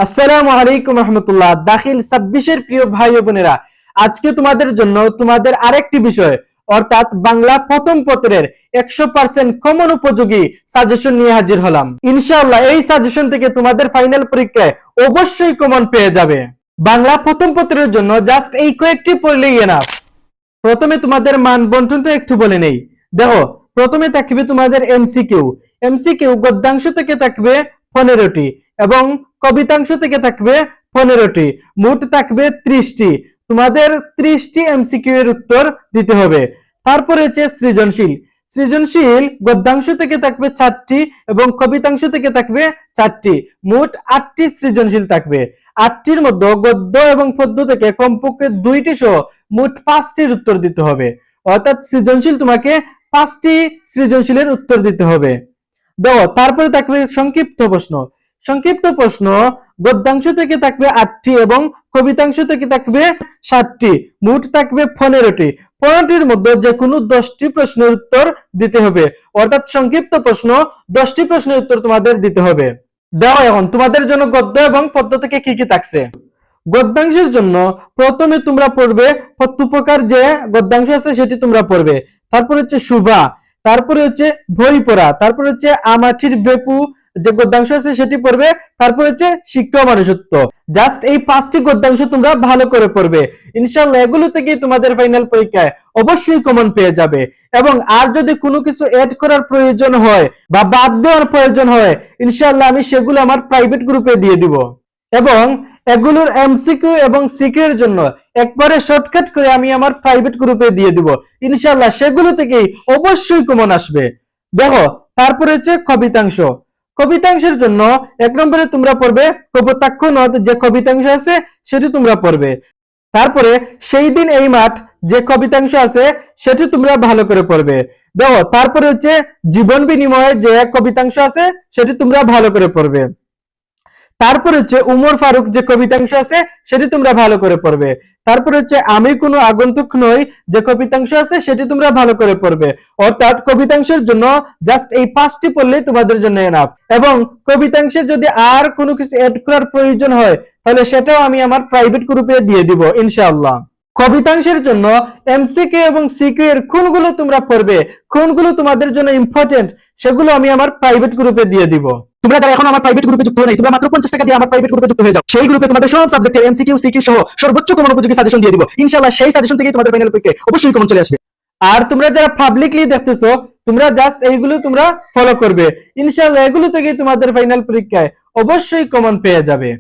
আসসালামু আলাইকুম রহমতুল্লাহ। দাখিল 26-এর প্রিয় ভাই ও বোনেরা, আজকে তোমাদের জন্য তোমাদের আরেকটি বিষয় অর্থাৎ বাংলা প্রথম পত্রের 100% কমন উপযোগী সাজেশন নিয়ে হাজির হলাম। ইনশাআল্লাহ এই সাজেশন থেকে তোমাদের ফাইনাল পরীক্ষায় অবশ্যই কমন পেয়ে যাবে। বাংলা প্রথম পত্রের জন্য জাস্ট এই কয়েকটি পড়লেই এনাফ। প্রথমে তোমাদের মান বন্টনটা একটু বলে নেই। দেখো, প্রথমে থাকবে তোমাদের এমসিকিউ। এমসিকিউ গদ্যাংশ থেকে থাকবে 15টি এবং কবিতাংশ থেকে থাকবে 15টি, মোট থাকবে 30টি। তোমাদের 30টি এমসিকিউ এর উত্তর দিতে হবে। তারপরে হচ্ছে সৃজনশীল। সৃজনশীল গদ্যাংশ থেকে থাকবে 4টি এবং কবিতাংশ থেকে থাকবে 4টি, মোট 8টি সৃজনশীল থাকবে। 8টির মধ্যে গদ্য এবং পদ্য থেকে কমপক্ষে 2টি সহ মোট 5টির উত্তর দিতে হবে। অর্থাৎ সৃজনশীল তোমাকে 5টি সৃজনশীলের উত্তর দিতে হবে। দেখো, তারপরে থাকবে সংক্ষিপ্ত প্রশ্ন। সংক্ষিপ্ত প্রশ্ন গদ্যাংশ থেকে থাকবে 8টি এবং কবিতাংশ থেকে থাকবে 7টি, মোট থাকবে 15টি। 15টির মধ্যে যে কোনো 10টি প্রশ্নের উত্তর দিতে হবে। অর্থাৎ সংক্ষিপ্ত প্রশ্ন 10টি প্রশ্নের উত্তর তোমাদের দিতে হবে। দেখো, এখন তোমাদের জন্য গদ্য এবং পদ্য থেকে কি কি থাকছে। গদ্যাংশের জন্য প্রথমে তোমরা পড়বে প্রত্যুপকার যে গদ্যাংশ আছে সেটি তোমরা পড়বে। তারপর হচ্ছে শুভা, তারপরে হচ্ছে বই পড়া, তারপর হচ্ছে আমাঠির বেপু যে গদ্যাংশ আছে সেটি পড়বে। তারপর হচ্ছে শিক্ষা ও মানুষত্ব। জাস্ট এই 5টি গদ্যাংশ তোমরা ভালো করে পড়বে। ইনশাআল্লাহ এগুলো থেকেই তোমাদের ফাইনাল পরীক্ষায় অবশ্যই কমন পেয়ে যাবে। এবং আর যদি কোনো কিছু এড করার প্রয়োজন হয় বা বাদ দেওয়ার প্রয়োজন হয়, ইনশাআল্লাহ আমি সেগুলো আমার প্রাইভেট গ্রুপে দিয়ে দিব। এবং এগুলোর এমসিকিউ এবং সিকিউ এর জন্য একবারে শর্টকাট করে আমি আমার প্রাইভেট গ্রুপে দিয়ে দিব। ইনশাআল্লাহ সেগুলো থেকেই অবশ্যই কমন আসবে। দেখো, তারপরে হচ্ছে কবিতাংশ। কবিতাংশের জন্য 1 নম্বরে তোমরা পড়বে কপোতাক্ষ নদ যে কবিতাংশ আছে সেটি তোমরা পড়বে। তারপরে সেই দিন এই মাঠ যে কবিতাংশ আছে সেটি তোমরা ভালো করে পড়বে। দেখো, তারপরে হচ্ছে জীবন বিনিময়ে যে কবিতাংশ আছে সেটি তোমরা ভালো করে পড়বে। তারপর হচ্ছে উমর ফারুক যে কবিতাংশ আছে সেটি তোমরা ভালো করে পড়বে। তারপর হচ্ছে আমি কোনো আগন্তুক নই যে কবিতাংশ আছে সেটি তোমরা ভালো করে পড়বে। অর্থাৎ কবিতাংশের জন্য জাস্ট এই 5টি পড়লেই তোমাদের জন্য এনাফ। এবং কবিতাংশে যদি আর কোনো কিছু এড করার প্রয়োজন হয় তাহলে সেটাও আমি আমার প্রাইভেট গ্রুপে দিয়ে দিব ইনশাআল্লাহ। কবিতাংশের জন্য এমসিকিউ এবং সিকিউ এর কোনগুলো তোমরা পড়বে, কোনগুলো তোমাদের জন্য ইম্পর্টেন্ট, সেগুলো আমি আমার প্রাইভেট গ্রুপে দিয়ে দিব। তোমরা যারা এখন আমার প্রাইভেট গ্রুপে যুক্ত হও নাই, তোমরা মাত্র 50 টাকা দিয়ে আমার প্রাইভেট গ্রুপে যুক্ত হয়ে যাও। সেই গ্রুপে তোমাদের সব সাবজেক্টের এমসিকিউ সিকিউ সহ সর্বোচ্চ কমন উপযোগী সাজেশন দিয়ে দিব। ইনশাআল্লাহ সেই সাজেশন থেকেই তোমাদের ফাইনাল পরীক্ষায় অবশ্যই কমন চলে আসবে। আর তোমরা যারা পাবলিকলি দেখতেছো, তোমরা জাস্ট এইগুলো তোমরা ফলো করবে। ইনশাআল্লাহ এগুলো থেকেই তোমাদের ফাইনাল পরীক্ষায় অবশ্যই কমন পেয়ে যাবে।